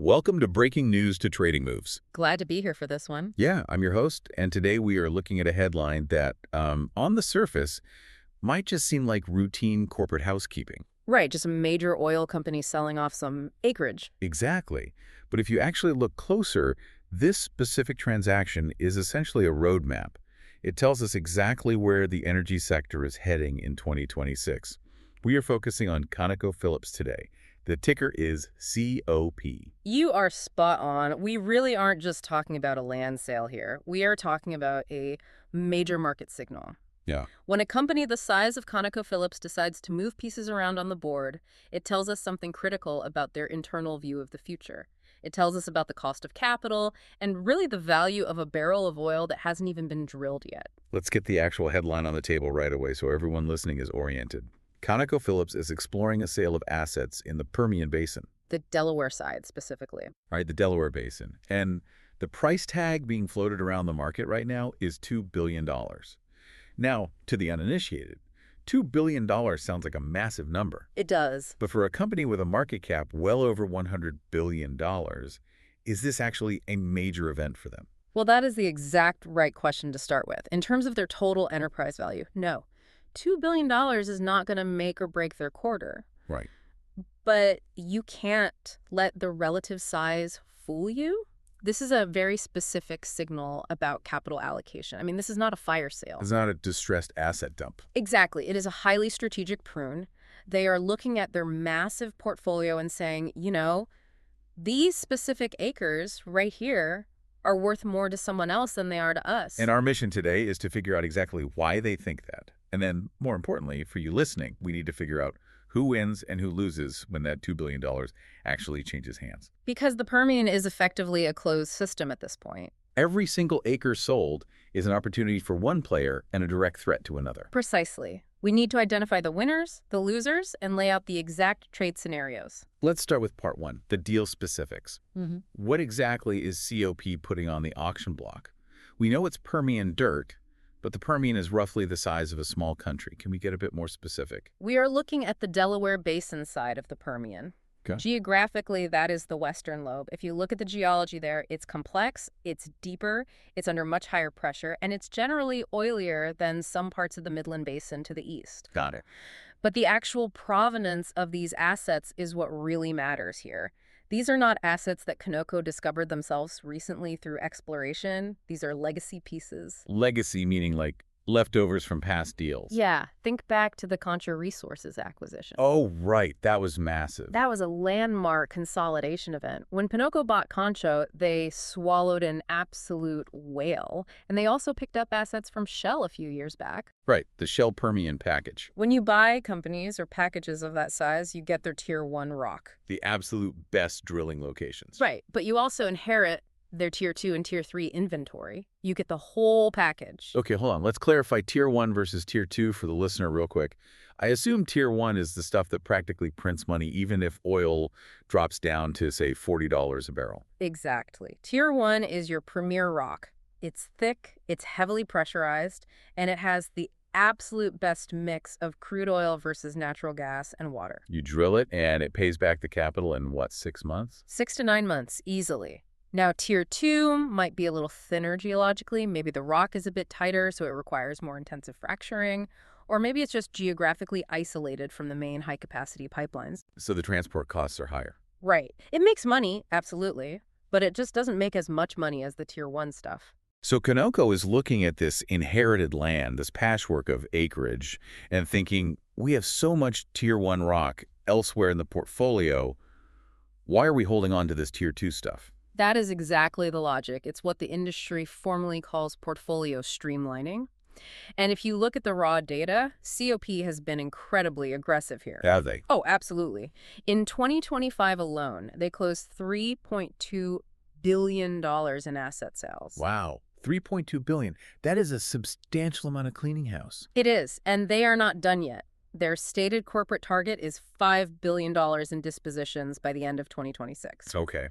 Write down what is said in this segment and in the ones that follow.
Welcome to Breaking News to Trading Moves. Glad to be here for this one. Yeah, I'm your host, and today we are looking at a headline that, on the surface, might just seem like routine corporate housekeeping. Right, just a major oil company selling off some acreage. Exactly. But if you actually look closer, this specific transaction is essentially a roadmap. It tells us exactly where the energy sector is heading in 2026. We are focusing on ConocoPhillips today. The ticker is COP. You are spot on. We really aren't just talking about a land sale here. We are talking about a major market signal. Yeah. When a company the size of ConocoPhillips decides to move pieces around on the board, it tells us something critical about their internal view of the future. It tells us about the cost of capital and really the value of a barrel of oil that hasn't even been drilled yet. Let's get the actual headline on the table right away so everyone listening is oriented. ConocoPhillips is exploring a sale of assets in the Permian Basin. The Delaware side, specifically. All right, the Delaware Basin. And the price tag being floated around the market right now is $2 billion. Now, to the uninitiated, $2 billion sounds like a massive number. It does. But for a company with a market cap well over $100 billion, is this actually a major event for them? Well, that is the exact right question to start with. In terms of their total enterprise value, no. $2 billion is not going to make or break their quarter. Right. But you can't let the relative size fool you. This is a very specific signal about capital allocation. I mean, this is not a fire sale. It's not a distressed asset dump. Exactly. It is a highly strategic prune. They are looking at their massive portfolio and saying, you know, these specific acres right here are worth more to someone else than they are to us. And our mission today is to figure out exactly why they think that. And then, more importantly, for you listening, we need to figure out who wins and who loses when that $2 billion actually changes hands. Because the Permian is effectively a closed system at this point. Every single acre sold is an opportunity for one player and a direct threat to another. Precisely. We need to identify the winners, the losers, and lay out the exact trade scenarios. Let's start with part one, the deal specifics. Mm-hmm. What exactly is COP putting on the auction block? We know it's Permian dirt, but the Permian is roughly the size of a small country. Can we get a bit more specific? We are looking at the Delaware Basin side of the Permian. Okay. Geographically, that is the western lobe. If you look at the geology there, it's complex, it's deeper, it's under much higher pressure, and it's generally oilier than some parts of the Midland Basin to the east. Got it. But the actual provenance of these assets is what really matters here. These are not assets that Conoco discovered themselves recently through exploration. These are legacy pieces. Legacy meaning like leftovers from past deals. Yeah, think back to the Concho Resources acquisition. Oh, right. That was massive. That was a landmark consolidation event. When Conoco bought Concho, they swallowed an absolute whale, and they also picked up assets from Shell a few years back. Right, the Shell Permian package. When you buy companies or packages of that size, you get their Tier 1 rock. The absolute best drilling locations. Right, but you also inherit their Tier 2 and Tier 3 inventory. You get the whole package. Okay, hold on. Let's clarify Tier 1 versus Tier 2 for the listener real quick. I assume Tier 1 is the stuff that practically prints money even if oil drops down to, say, $40 a barrel. Exactly. Tier 1 is your premier rock. It's thick, it's heavily pressurized, and it has the absolute best mix of crude oil versus natural gas and water. You drill it, and it pays back the capital in, what, 6 months? 6 to 9 months, easily. Now, Tier 2 might be a little thinner geologically. Maybe the rock is a bit tighter, so it requires more intensive fracturing. Or maybe it's just geographically isolated from the main high-capacity pipelines. So the transport costs are higher. Right. It makes money, absolutely, but it just doesn't make as much money as the Tier 1 stuff. So Conoco is looking at this inherited land, this patchwork of acreage, and thinking, we have so much Tier 1 rock elsewhere in the portfolio. Why are we holding on to this Tier 2 stuff? That is exactly the logic. It's what the industry formally calls portfolio streamlining. And if you look at the raw data, COP has been incredibly aggressive here. Have they? Oh, absolutely. In 2025 alone, they closed $3.2 billion in asset sales. Wow. $3.2 billion. That is a substantial amount of cleaning house. It is, and they are not done yet. Their stated corporate target is $5 billion in dispositions by the end of 2026. Okay.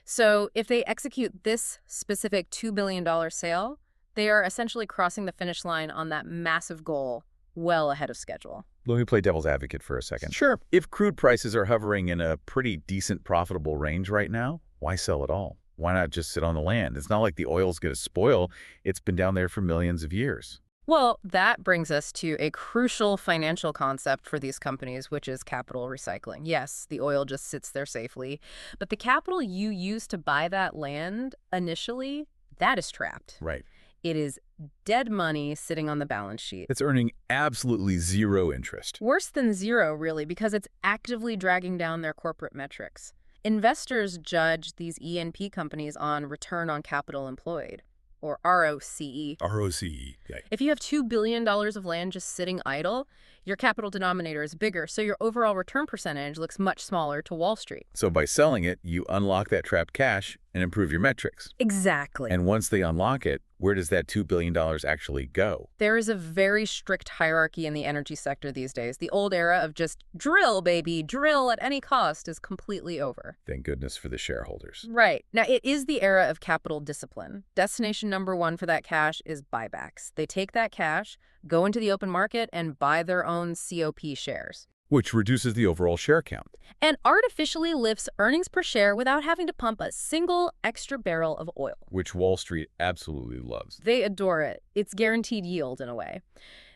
So if they execute this specific $2 billion sale, they are essentially crossing the finish line on that massive goal well ahead of schedule. Let me play devil's advocate for a second. Sure. If crude prices are hovering in a pretty decent profitable range right now, Why sell it all? Why not just sit on the land? It's not like the oil's going to spoil. It's been down there for millions of years. Well, that brings us to a crucial financial concept for these companies, which is capital recycling. Yes, the oil just sits there safely, but the capital you use to buy that land initially, that is trapped. Right. It is dead money sitting on the balance sheet. It's earning absolutely zero interest. Worse than zero, really, because it's actively dragging down their corporate metrics. Investors judge these E&P companies on return on capital employed, or ROCE. ROCE. Yeah. If you have $2 billion of land just sitting idle, your capital denominator is bigger, so your overall return percentage looks much smaller to Wall Street. So by selling it, you unlock that trapped cash and improve your metrics. Exactly. And once they unlock it, where does that $2 billion actually go? There is a very strict hierarchy in the energy sector these days. The old era of just drill, baby, drill at any cost is completely over. Thank goodness for the shareholders. Right. Now, it is the era of capital discipline. Destination number one for that cash is buybacks. They take that cash, go into the open market, and buy their own COP shares. Which reduces the overall share count. And artificially lifts earnings per share without having to pump a single extra barrel of oil. Which Wall Street absolutely loves. They adore it. It's guaranteed yield in a way.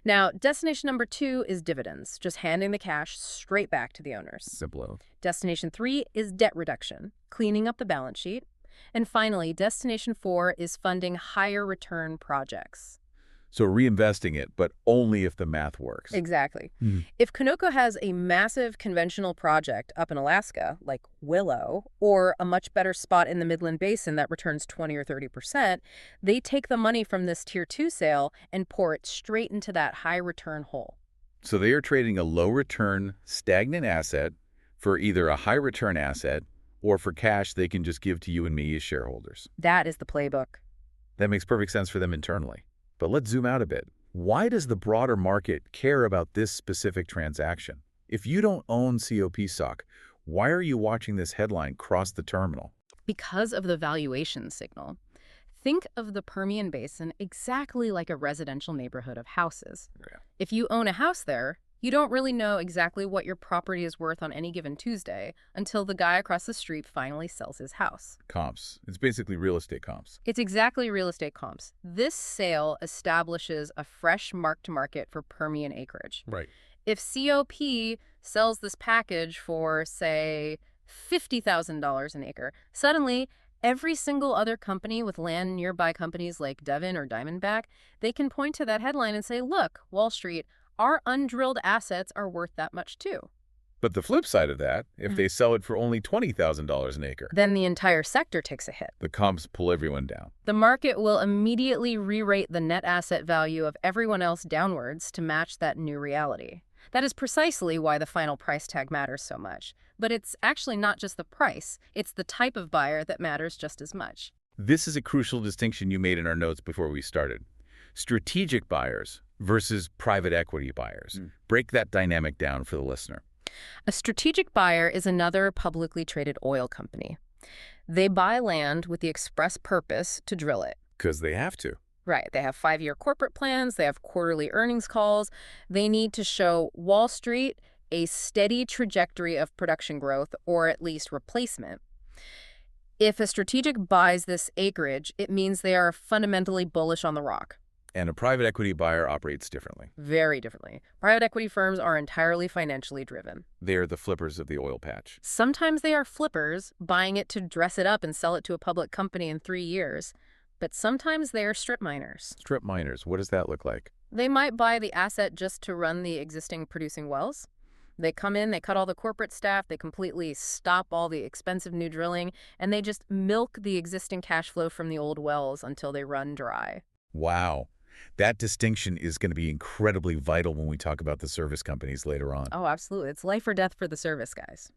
Now, destination number 2 is dividends, just handing the cash straight back to the owners. Simple. Destination 3 is debt reduction, cleaning up the balance sheet. And finally, destination 4 is funding higher return projects. So reinvesting it, but only if the math works. Exactly. If Conoco has a massive conventional project up in Alaska, like Willow, or a much better spot in the Midland Basin that returns 20 or 30%, they take the money from this Tier 2 sale and pour it straight into that high return hole. So they are trading a low return, stagnant asset for either a high return asset or for cash they can just give to you and me as shareholders. That is the playbook. That makes perfect sense for them internally. But let's zoom out a bit. Why does the broader market care about this specific transaction? If you don't own COP stock, why are you watching this headline cross the terminal? Because of the valuation signal. Think of the Permian Basin exactly like a residential neighborhood of houses. Yeah. If you own a house there, you don't really know exactly what your property is worth on any given Tuesday until the guy across the street finally sells his house. Comps. It's basically real estate comps. It's exactly real estate comps. This sale establishes a fresh mark-to-market for Permian acreage. Right. If COP sells this package for, say, $50,000 an acre, suddenly every single other company with land nearby companies like Devon or Diamondback, they can point to that headline and say, look, Wall Street, our undrilled assets are worth that much too. But the flip side of that, if they sell it for only $20,000 an acre, Then the entire sector takes a hit. the comps pull everyone down. The market will immediately re-rate the net asset value of everyone else downwards to match that new reality. That is precisely why the final price tag matters so much. But it's actually not just the price, it's the type of buyer that matters just as much. This is a crucial distinction you made in our notes before we started. Strategic buyers versus private equity buyers. Break that dynamic down for the listener. A strategic buyer is another publicly traded oil company. They buy land with the express purpose to drill it. Because they have to. Right. They have 5-year corporate plans. They have quarterly earnings calls. They need to show Wall Street a steady trajectory of production growth, or at least replacement. If a strategic buys this acreage, it means they are fundamentally bullish on the rock. And a private equity buyer operates differently. Very differently. Private equity firms are entirely financially driven. They are the flippers of the oil patch. Sometimes they are flippers, buying it to dress it up and sell it to a public company in 3 years. But sometimes they are strip miners. Strip miners, what does that look like? They might buy the asset just to run the existing producing wells. They come in, they cut all the corporate staff, they completely stop all the expensive new drilling, and they just milk the existing cash flow from the old wells until they run dry. Wow. That distinction is going to be incredibly vital when we talk about the service companies later on. Oh, absolutely. It's life or death for the service guys.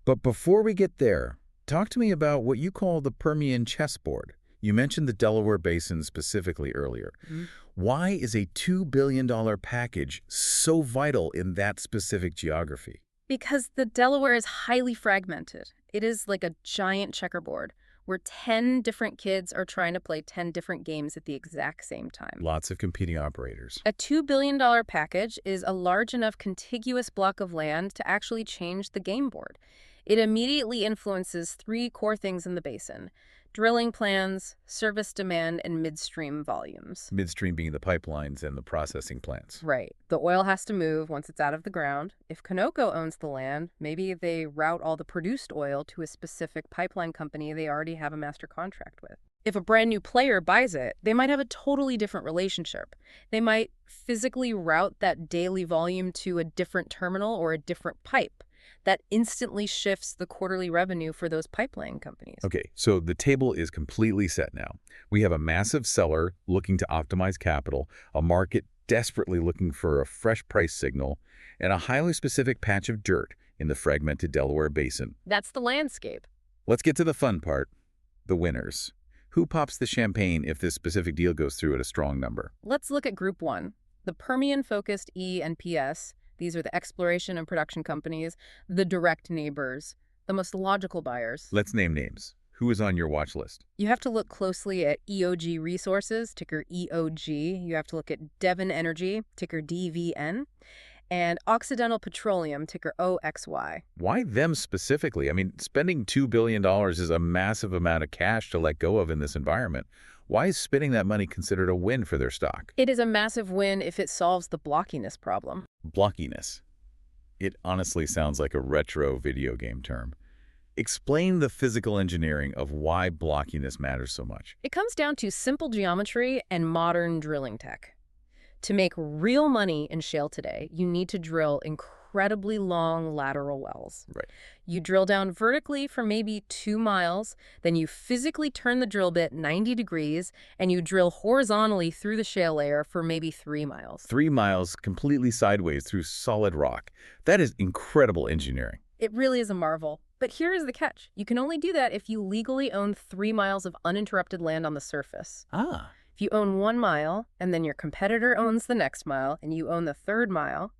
But before we get there, talk to me about what you call the Permian chessboard. You mentioned the Delaware Basin specifically earlier. Why is a $2 billion package so vital in that specific geography? Because the Delaware is highly fragmented. It is like a giant checkerboard where 10 different kids are trying to play 10 different games at the exact same time. Lots of competing operators. A $2 billion package is a large enough contiguous block of land to actually change the game board. It immediately influences three core things in the basin: drilling plans, service demand, and midstream volumes. Midstream being the pipelines and the processing plants. Right. The oil has to move once it's out of the ground. If Conoco owns the land, maybe they route all the produced oil to a specific pipeline company they already have a master contract with. If a brand new player buys it, they might have a totally different relationship. They might physically route that daily volume to a different terminal or a different pipe. That instantly shifts the quarterly revenue for those pipeline companies. Okay, so the table is completely set now. We have a massive seller looking to optimize capital, a market desperately looking for a fresh price signal, and a highly specific patch of dirt in the fragmented Delaware Basin. That's the landscape. Let's get to the fun part, the winners. Who pops the champagne if this specific deal goes through at a strong number? Let's look at Group 1, the Permian-focused E and PS. These are the exploration and production companies, the direct neighbors, the most logical buyers. Let's name names. Who is on your watch list? You have to look closely at EOG Resources, ticker EOG. You have to look at Devon Energy, ticker DVN, and Occidental Petroleum, ticker OXY. Why them specifically? I mean, spending $2 billion is a massive amount of cash to let go of in this environment. Why is spending that money considered a win for their stock? It is a massive win if it solves the blockiness problem. Blockiness. It honestly sounds like a retro video game term. Explain the physical engineering of why blockiness matters so much. It comes down to simple geometry and modern drilling tech. To make real money in shale today, you need to drill incredibly long lateral wells. Right. You drill down vertically for maybe 2 miles, then you physically turn the drill bit 90 degrees, and you drill horizontally through the shale layer for maybe 3 miles. 3 miles completely sideways through solid rock. That is incredible engineering. It really is a marvel. But here is the catch. You can only do that if you legally own 3 miles of uninterrupted land on the surface. Ah. If you own 1 mile, and then your competitor owns the next mile, and you own the 3rd mile,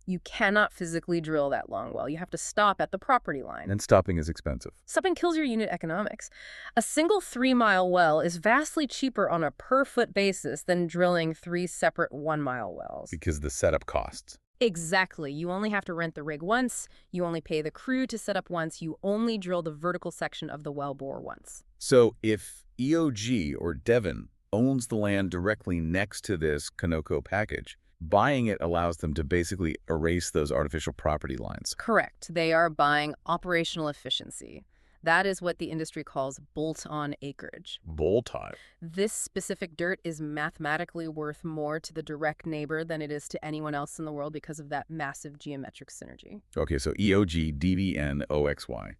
you cannot physically drill that long well. You have to stop at the property line. And stopping is expensive. Stopping kills your unit economics. A single 3-mile well is vastly cheaper on a per-foot basis than drilling 3 separate 1-mile wells. Because the setup costs. Exactly. You only have to rent the rig once. You only pay the crew to set up once. You only drill the vertical section of the well bore once. So if EOG or Devon owns the land directly next to this Conoco package, buying it allows them to basically erase those artificial property lines. Correct. They are buying operational efficiency. That is what the industry calls bolt-on acreage. Bolt-on. This specific dirt is mathematically worth more to the direct neighbor than it is to anyone else in the world because of that massive geometric synergy. Okay, so EOG, DVN, OXY.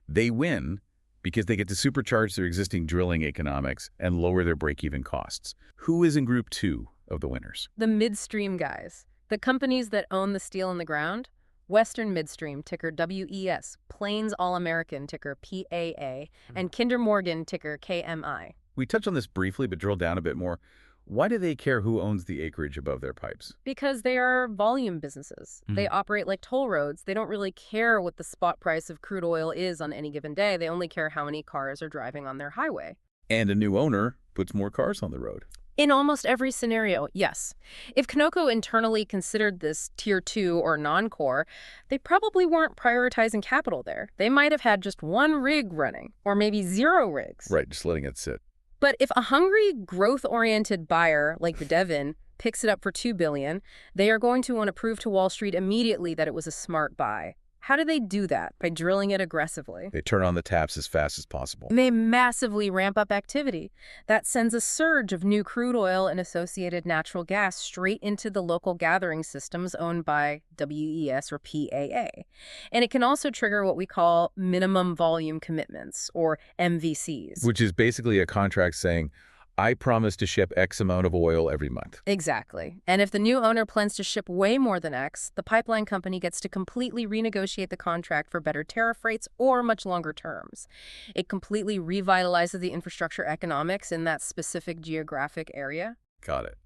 They win because they get to supercharge their existing drilling economics and lower their break-even costs. Who is in Group 2 of the winners? The midstream guys, the companies that own the steel in the ground. Western Midstream, ticker WES, Plains All-American, ticker PAA, and Kinder Morgan, ticker KMI. We touched on this briefly, but drill down a bit more. Why do they care who owns the acreage above their pipes? Because they are volume businesses. They operate like toll roads. They don't really care what the spot price of crude oil is on any given day. They only care how many cars are driving on their highway. And a new owner puts more cars on the road. In almost every scenario, yes. If Conoco internally considered this Tier 2 or non-core, they probably weren't prioritizing capital there. They might have had just 1 rig running, or maybe 0 rigs. Right, just letting it sit. But if a hungry, growth-oriented buyer like the Devon picks it up for $2 billion, they are going to want to prove to Wall Street immediately that it was a smart buy. How do they do that? By drilling it aggressively. They turn on the taps as fast as possible. They massively ramp up activity. That sends a surge of new crude oil and associated natural gas straight into the local gathering systems owned by WES or PAA. And it can also trigger what we call minimum volume commitments, or MVCs. Which is basically a contract saying, I promise to ship X amount of oil every month. Exactly. And if the new owner plans to ship way more than X, the pipeline company gets to completely renegotiate the contract for better tariff rates or much longer terms. It completely revitalizes the infrastructure economics in that specific geographic area. Got it.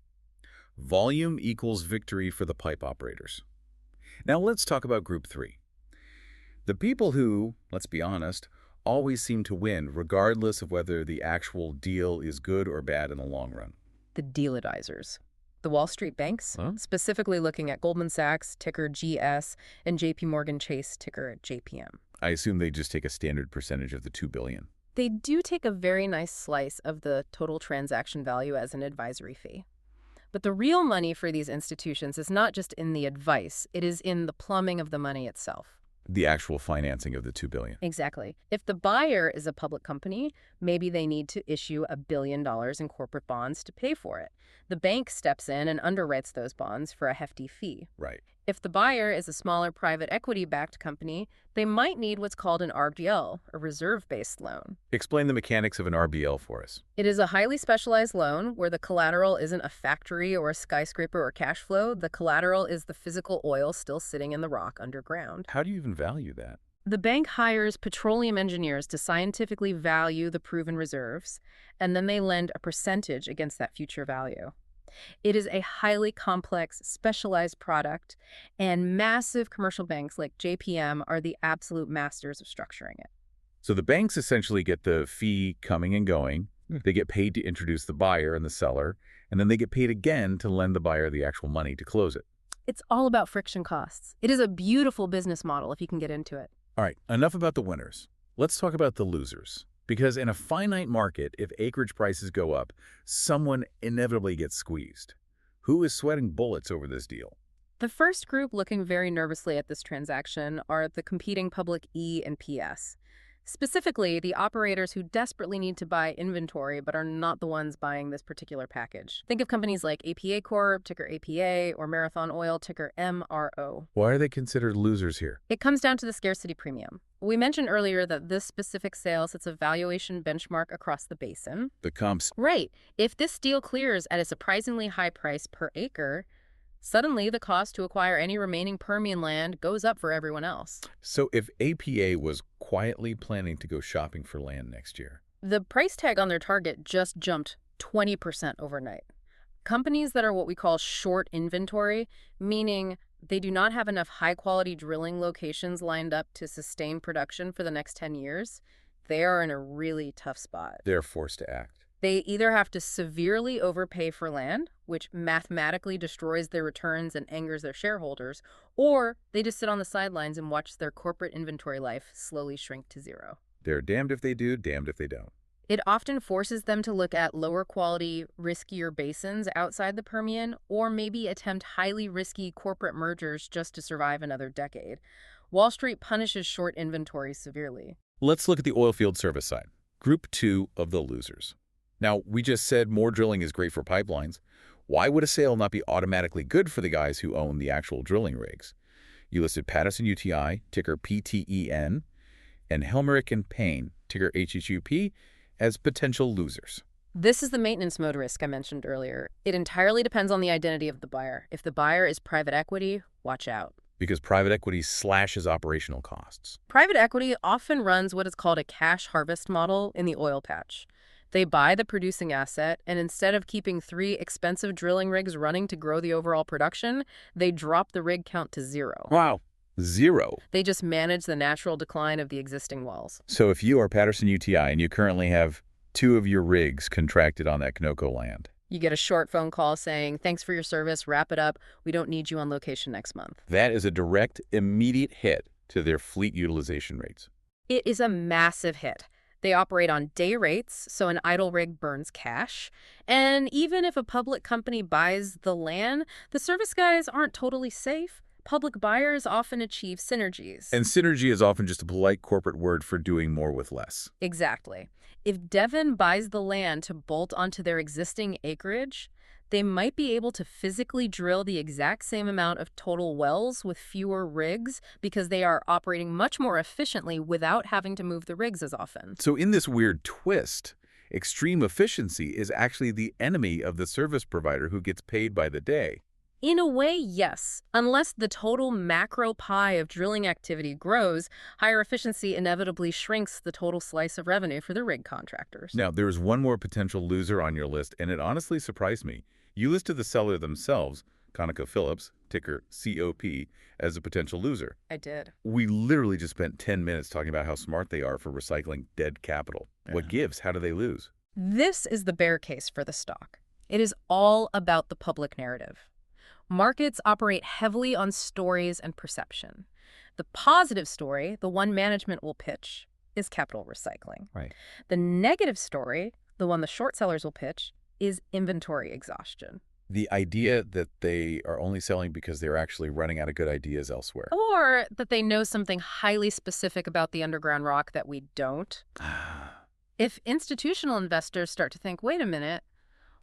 Volume equals victory for the pipe operators. Now let's talk about Group 3. The people who, let's be honest, always seem to win, regardless of whether the actual deal is good or bad in the long run. The dealitizers. The Wall Street banks, specifically looking at Goldman Sachs, ticker GS, and JP Morgan Chase, ticker JPM. I assume they just take a standard percentage of the $2 billion. They do take a very nice slice of the total transaction value as an advisory fee. But the real money for these institutions is not just in the advice, it is in the plumbing of the money itself. The actual financing of the $2 billion. Exactly. If the buyer is a public company, maybe they need to issue $1 billion in corporate bonds to pay for it. The bank steps in and underwrites those bonds for a hefty fee. Right. If the buyer is a smaller private equity-backed company, they might need what's called an RBL, a reserve-based loan. Explain the mechanics of an RBL for us. It is a highly specialized loan where the collateral isn't a factory or a skyscraper or cash flow. The collateral is the physical oil still sitting in the rock underground. How do you even value that? The bank hires petroleum engineers to scientifically value the proven reserves, and then they lend a percentage against that future value. It is a highly complex, specialized product, and massive commercial banks like JPM are the absolute masters of structuring it. So the banks essentially get the fee coming and going. They get paid to introduce the buyer and the seller, and then they get paid again to lend the buyer the actual money to close it. It's all about friction costs. It is a beautiful business model if you can get into it. All right, enough about the winners. Let's talk about the losers. Because in a finite market, if acreage prices go up, someone inevitably gets squeezed. Who is sweating bullets over this deal? The first group looking very nervously at this transaction are the competing public E and PS. Specifically, the operators who desperately need to buy inventory but are not the ones buying this particular package. Think of companies like APA Corp, ticker APA, or Marathon Oil, ticker MRO. Why are they considered losers here? It comes down to the scarcity premium. We mentioned earlier that this specific sale sets a valuation benchmark across the basin. The comps. Right. If this deal clears at a surprisingly high price per acre, suddenly the cost to acquire any remaining Permian land goes up for everyone else. So if APA was quietly planning to go shopping for land next year, the price tag on their target just jumped 20% overnight. Companies that are what we call short inventory, meaning they do not have enough high-quality drilling locations lined up to sustain production for the next 10 years, they are in a really tough spot. they're forced to act. They either have to severely overpay for land, which mathematically destroys their returns and angers their shareholders, or they just sit on the sidelines and watch their corporate inventory life slowly shrink to zero. They're damned if they do, damned if they don't. It often forces them to look at lower quality, riskier basins outside the Permian, or maybe attempt highly risky corporate mergers just to survive another decade. Wall Street punishes short inventory severely. Let's look at the oilfield service side. Group 2 of the losers. Now, we just said more drilling is great for pipelines. Why would a sale not be automatically good for the guys who own the actual drilling rigs? You listed Patterson-UTI, ticker PTEN, and Helmerich and Payne, ticker HHUP, as potential losers. This is the maintenance mode risk I mentioned earlier. It entirely depends on the identity of the buyer. If the buyer is private equity, watch out. Because private equity slashes operational costs. Private equity often runs what is called a cash harvest model in the oil patch. They buy the producing asset, and instead of keeping 3 expensive drilling rigs running to grow the overall production, they drop the rig count to 0. Wow. 0. They just manage the natural decline of the existing wells. So if you are Patterson-UTI and you currently have 2 of your rigs contracted on that Conoco land, You get a short phone call saying, thanks for your service, wrap it up, we don't need you on location next month. that is a direct, immediate hit to their fleet utilization rates. It is a massive hit. They operate on day rates, so an idle rig burns cash. And even if a public company buys the land, the service guys aren't totally safe. Public buyers often achieve synergies. And synergy is often just a polite corporate word for doing more with less. Exactly. If Devon buys the land to bolt onto their existing acreage, they might be able to physically drill the exact same amount of total wells with fewer rigs because they are operating much more efficiently without having to move the rigs as often. So in this weird twist, extreme efficiency is actually the enemy of the service provider who gets paid by the day. In a way, yes. Unless the total macro pie of drilling activity grows, higher efficiency inevitably shrinks the total slice of revenue for the rig contractors. Now, there is one more potential loser on your list, and it honestly surprised me. You listed the seller themselves, ConocoPhillips, ticker COP, as a potential loser. I did. We literally just spent 10 minutes talking about how smart they are for recycling dead capital. What gives? How do they lose? This is the bear case for the stock. It is all about the public narrative. Markets operate heavily on stories and perception. The positive story, the one management will pitch, is capital recycling. Right. The negative story, the one the short sellers will pitch, is inventory exhaustion. The idea that they are only selling because they're actually running out of good ideas elsewhere. Or that they know something highly specific about the underground rock that we don't. If institutional investors start to think, wait a minute,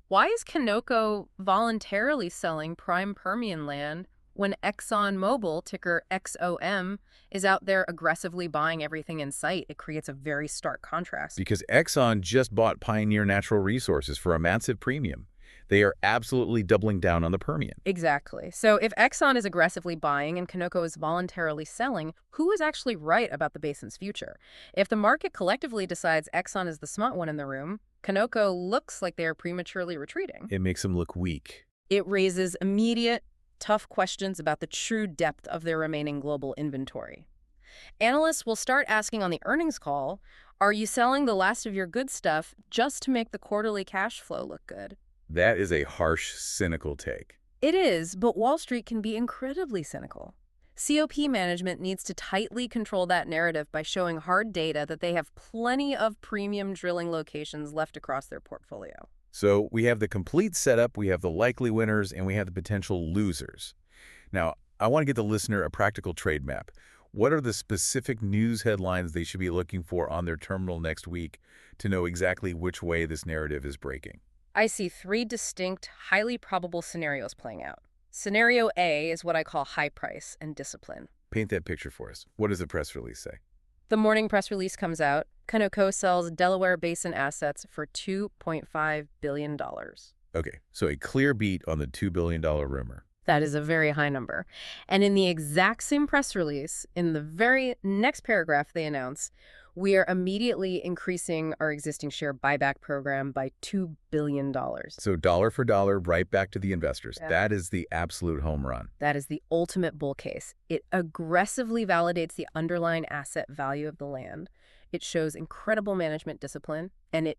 why is Conoco voluntarily selling prime Permian land when ExxonMobil, ticker XOM, is out there aggressively buying everything in sight? It creates a very stark contrast. Because Exxon just bought Pioneer Natural Resources for a massive premium. They are absolutely doubling down on the Permian. Exactly. So if Exxon is aggressively buying and Conoco is voluntarily selling, who is actually right about the basin's future? If the market collectively decides Exxon is the smart one in the room, Conoco looks like they are prematurely retreating. It makes them look weak. It raises immediate, tough questions about the true depth of their remaining global inventory. Analysts will start asking on the earnings call, are you selling the last of your good stuff just to make the quarterly cash flow look good? That is a harsh, cynical take. It is, but Wall Street can be incredibly cynical. COP management needs to tightly control that narrative by showing hard data that they have plenty of premium drilling locations left across their portfolio. So we have the complete setup, we have the likely winners, and we have the potential losers. Now, I want to get the listener a practical trade map. What are the specific news headlines they should be looking for on their terminal next week to know exactly which way this narrative is breaking? I see 3 distinct, highly probable scenarios playing out. Scenario A is what I call high price and discipline. Paint that picture for us. What does the press release say? The morning press release comes out. Conoco sells Delaware Basin assets for $2.5 billion. Okay, so a clear beat on the $2 billion rumor. That is a very high number. And in the exact same press release, in the very next paragraph, they announce, we are immediately increasing our existing share buyback program by $2 billion. So dollar for dollar, right back to the investors. Yeah. That is the absolute home run. That is the ultimate bull case. It aggressively validates the underlying asset value of the land. It shows incredible management discipline, and it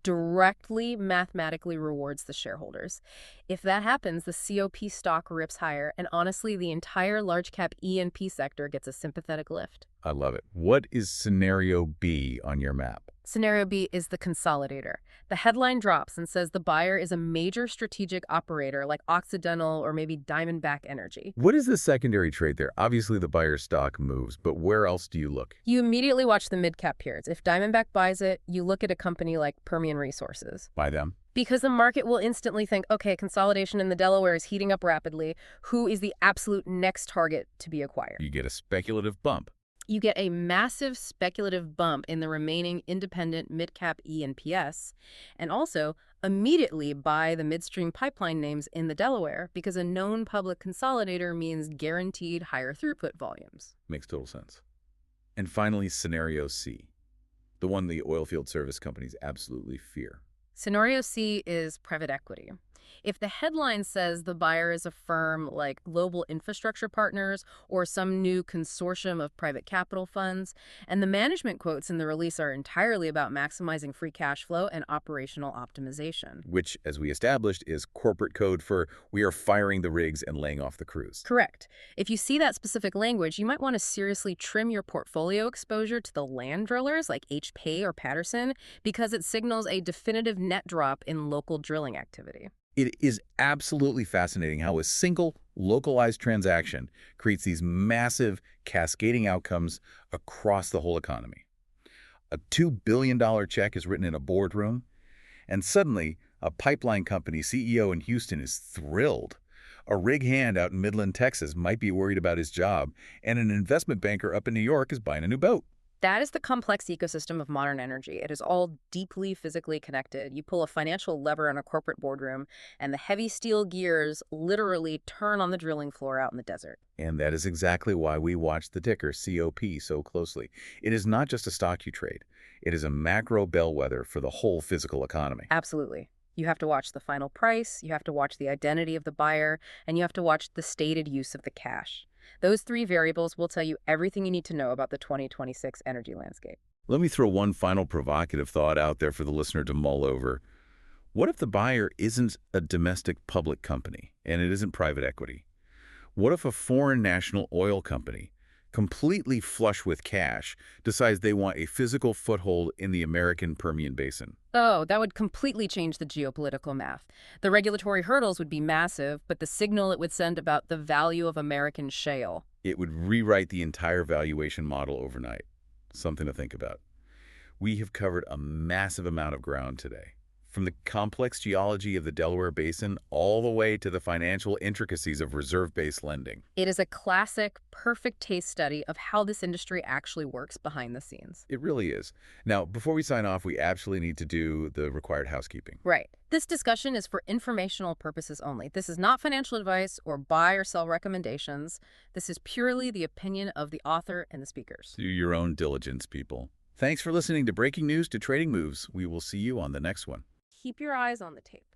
directly mathematically rewards the shareholders. If that happens, the COP stock rips higher, and honestly, the entire large-cap E&P sector gets a sympathetic lift. I love it. What is scenario B on your map? Scenario B is the consolidator. The headline drops and says the buyer is a major strategic operator like Occidental or maybe Diamondback Energy. What is the secondary trade there? Obviously, the buyer's stock moves, but where else do you look? You immediately watch the mid-cap peers. If Diamondback buys it, you look at a company like Permian Resources. Buy them. Because the market will instantly think, okay, consolidation in the Delaware is heating up rapidly. Who is the absolute next target to be acquired? You get a speculative bump. You get a massive speculative bump in the remaining independent mid-cap E&PS, and also immediately buy the midstream pipeline names in the Delaware because a known public consolidator means guaranteed higher throughput volumes. Makes total sense. And finally, scenario C, the one the oilfield service companies absolutely fear. Scenario C is private equity. If the headline says the buyer is a firm like Global Infrastructure Partners or some new consortium of private capital funds, and the management quotes in the release are entirely about maximizing free cash flow and operational optimization. Which, as we established, is corporate code for we are firing the rigs and laying off the crews. Correct. If you see that specific language, you might want to seriously trim your portfolio exposure to the land drillers like HP or Patterson because it signals a definitive net drop in local drilling activity. It is absolutely fascinating how a single, localized transaction creates these massive, cascading outcomes across the whole economy. A $2 billion check is written in a boardroom, and suddenly, a pipeline company CEO in Houston is thrilled. A rig hand out in Midland, Texas might be worried about his job, and an investment banker up in New York is buying a new boat. That is the complex ecosystem of modern energy. It is all deeply physically connected. You pull a financial lever in a corporate boardroom, and the heavy steel gears literally turn on the drilling floor out in the desert. And that is exactly why we watch the ticker COP so closely. It is not just a stock you trade. It is a macro bellwether for the whole physical economy. Absolutely. You have to watch the final price, you have to watch the identity of the buyer, and you have to watch the stated use of the cash. Those 3 variables will tell you everything you need to know about the 2026 energy landscape. Let me throw one final provocative thought out there for the listener to mull over. What if the buyer isn't a domestic public company and it isn't private equity? What if a foreign national oil company completely flush with cash, decides they want a physical foothold in the American Permian Basin. Oh, that would completely change the geopolitical math. The regulatory hurdles would be massive, but the signal it would send about the value of American shale. It would rewrite the entire valuation model overnight. Something to think about. We have covered a massive amount of ground today. From the complex geology of the Delaware Basin all the way to the financial intricacies of reserve-based lending. It is a classic, perfect case study of how this industry actually works behind the scenes. It really is. Now, before we sign off, we absolutely need to do the required housekeeping. Right. This discussion is for informational purposes only. This is not financial advice or buy or sell recommendations. This is purely the opinion of the author and the speakers. Do your own diligence, people. Thanks for listening to Breaking News to Trading Moves. We will see you on the next one. Keep your eyes on the tape.